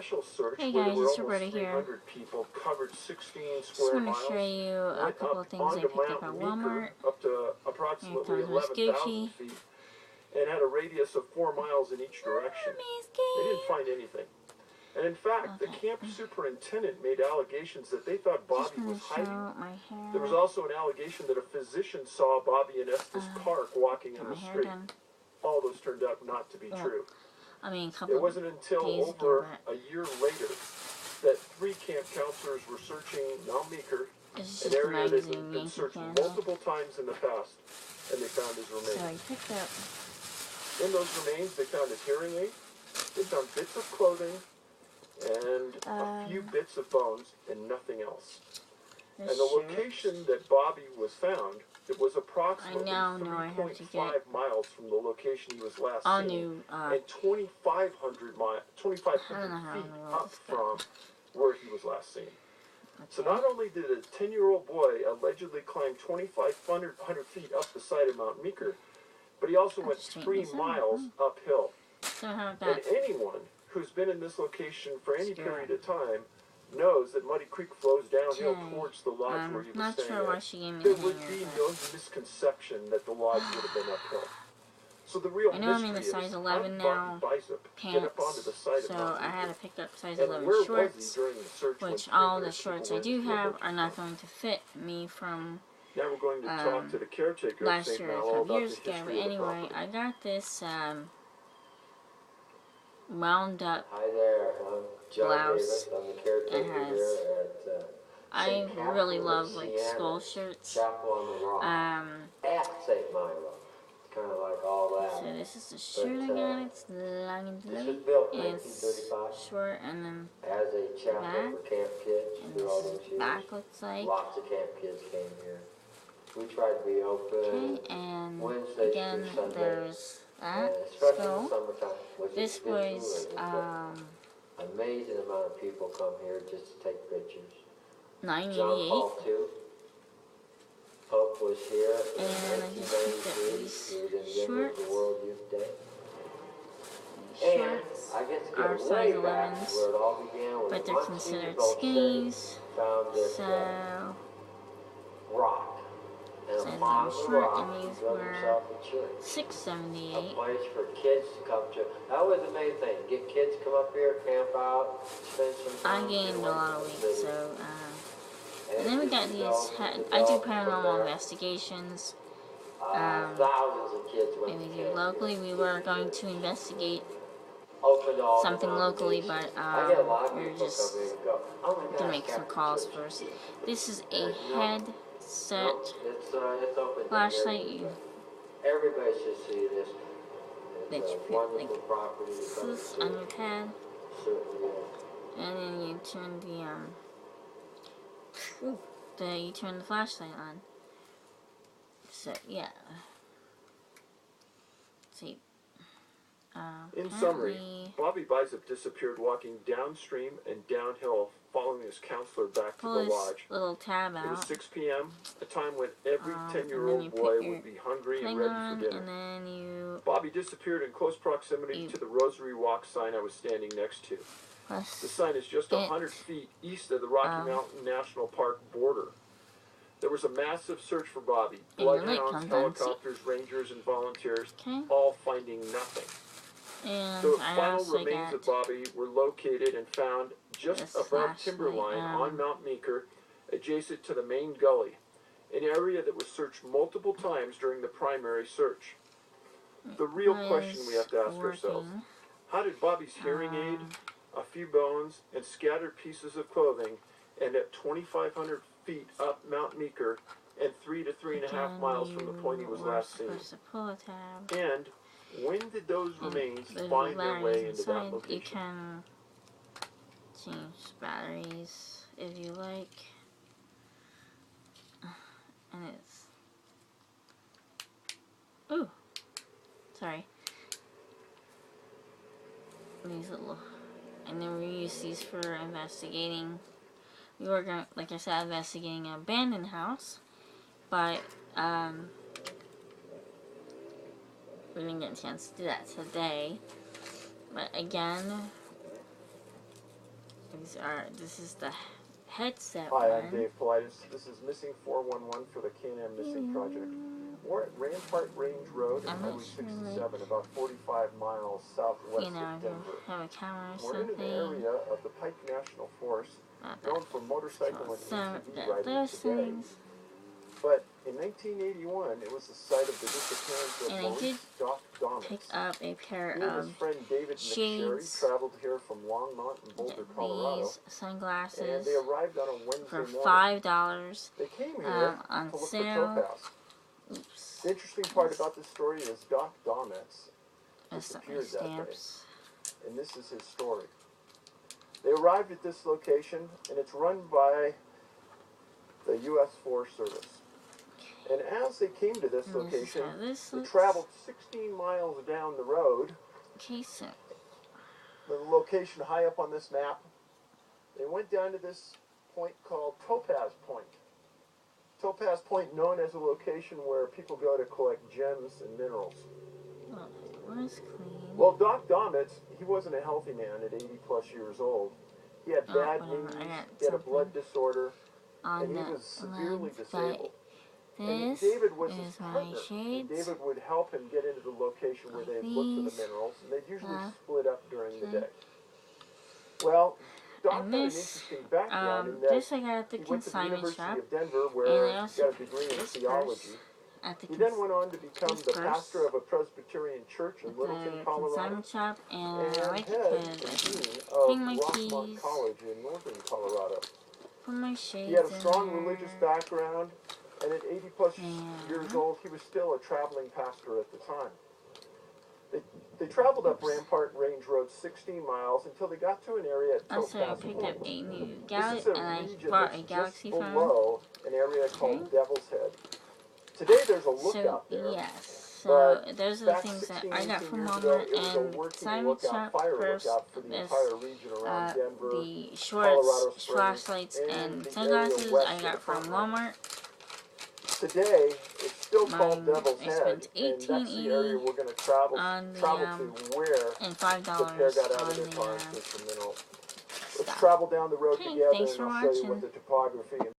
special search Hey where there guys, were it's almost Roberta here. 300 people, covered 16 Just square want to miles, show you a went couple up of things I onto picked up Mount at Meeker, Walmart. up to Here approximately comes Miss 11,000 Gucci. feet, and had a radius of 4 miles in each direction. Miss They didn't Gucci. find anything. And in fact, the camp superintendent made allegations that they thought Just Bobby was want to show hiding. my hair. There was also an allegation that a physician saw Bobby and Estes Clark walking in my the hair street. done. All those turned out not to be true. I mean, a couple It wasn't until days over ago, a year later that 3 camp counselors were searching Mount Meeker, it's an just a area that had magazine, been Yankee searched Candle. multiple times in the past, and they found his So remains. I picked up. In those remains, they found his hearing aid, they found bits of clothing, and a few bits of bones, and nothing else. And the location that Bobby was found, it was approximately 3.5 miles from the location he was last seen, and 2,500 feet up from where he was last seen. So not only did a 10-year-old boy allegedly climb 2,500 feet up the side of Mount Meeker, but he also went 3 miles uphill. And anyone who's been in this location for any period of time knows that Muddy Creek flows downhill towards the lodge where he was staying at. There would be no misconception that the lodge would have been uphill. So the real mystery is, how did Bobby Bicep get up onto the side of Mount Meeker? I had to pick up size And 11 where shorts, was he during the search which when all the shorts I do have are not going to fit me from now we're going to talk to the caretaker of last St. year, Malo a couple about years the ago. But history of the anyway, property. I got this wound up Hi there, I'm John blouse. Davis. I'm the caretaker here at I really love like skull shirts. Chapel on the Rock at St. Milo. It's kind of like all that. So this is the shirt I got. It's long and This light. was built in It's 1935 short, and then as a chapel back, for camp kids and through this all is those years. back looks like. Lots of camp kids came here. We tried to be open Okay, and Wednesdays again, through Sundays, there's that especially in the skull. summertime, which This is was amazing amount of people come here just to take pictures. John $9.88. Paul II. Pope was here in And I just picked up 1993. these He was in Denver shorts. for World Youth Day. Shorts And I guess to are get size way back 11s, to where it all began was but they're Monsignor considered Dolce skinnies. found this So rock. And size upon 11 the short, rock, and he these built were himself a church. A $6.78. place for kids to come to. That was the main thing. Get kids to come up here, camp out, spend some I time. gained a lot of weight, so and then we got these. developed I do from paranormal there. investigations. Thousands of kids went And we to do camp locally. here. We were going to investigate Opened all something locally, but I get a lot of we were people just come in and go, oh my gonna gosh, make some Captain calls Church. first. This is a No, headset it's open. flashlight. You Everybody should see this. that It's you a put wonderful like property to come this to. on your pad, Certainly is. and then you turn you turn the flashlight on. So yeah. See. In summary, Bobby Bicep disappeared walking downstream and downhill following his counselor back to Pull the this lodge. little tab It was out. 6 p.m., a time when every And then 10-year-old you boy put your would be hungry and thing ready on, for dinner. and then you Bobby disappeared in close proximity to the Rosary Walk sign I was standing next to. press The sign is just 100 feet east of the Rocky Mountain National Park border. There was a massive search for Bobby. your light Bloodhounds, comes on, helicopters, rangers, and volunteers, Okay. all finding nothing. And The I final also remains got of Bobby were located and found just this above flashlight, Timberline on Mount Meeker, adjacent to the main gully, an area that was searched multiple times during the primary search. The real question we have to ask ourselves, how did Bobby's hearing aid, a few bones, and scattered pieces of clothing end at 2,500 feet up Mount Meeker and 3 to 3.5 miles from the point he was last seen? And when did those remains find their way into that location? You can change batteries if you like. And it's... Ooh! Sorry. These little... And then we use these for investigating. We were going, like I said, investigating an abandoned house. But, we didn't get a chance to do that today. But again, This is the headset Hi, one. I'm Dave Politis. This is Missing 411 for the Can-Am Missing Project. We're at Rampart Range Road and Highway 67, about 45 miles southwest of Denver. Have a camera or We're in an area of the Pike National Forest known for motorcycle and ATV riding today. But in 1981, it was the site of the disappearance of Maurice Doc Domitz. Pick up a pair He and his friend David McSherry traveled here from Longmont and Boulder, Colorado. These sunglasses and they arrived on a Wednesday for morning. $5. They came here on to look sale. for topaz. Oops. The interesting part about this story is Doc Domitz That's not my disappeared that day, stamps. and this is his story. They arrived at this location, and it's run by the U.S. Forest Service. And as they came to this location, they traveled 16 miles down the road. Okay, so The location high up on this map. They went down to this point called Topaz Point. Topaz Point, known as a location where people go to collect gems and minerals. well, it was clean. Well, Doc Domitz, he wasn't a healthy man at 80 plus years old. He had bad knees, he had a blood disorder, and he was severely disabled. And David was his partner. And David would help him get into the location where they'd look for the minerals, and they'd usually split up during the day. Well, Doc had an interesting background in that I got at the he went to the consignment University shop. of Denver, where he got a degree in theology. He then went on to become the pastor of a Presbyterian church in Littleton, Colorado, Shop, and and I like head it and because dean hang of my Rockmont keys, College in northern Colorado. put my shades He had a in strong there. religious background, and at 80 plus years old, he was still a traveling pastor at the time. They traveled up Rampart Range Road 16 miles until they got to an area at Topaz Also, I picked Point. up a new This is Galaxy, a and I region bought a that's Galaxy just phone. below an area called Devil's Head. Today there's a lookout there. Yes, But so those are the things that 16, I got 18 from years ago, Walmart it was a and working Simon lookout, Shop. fire First, lookout for the this, entire region around Denver, the Colorado shorts, Springs, flashlights, and and the sunglasses area west I of got the from Front Range. Walmart. Today, it's still called Devil's I Head, spent and that's the area we're going to travel on the, to where and the pair $5 got out on of their car and the fished for minerals. Let's stuff. travel down the road Okay, together, thanks and for I'll show you watching. what the topography and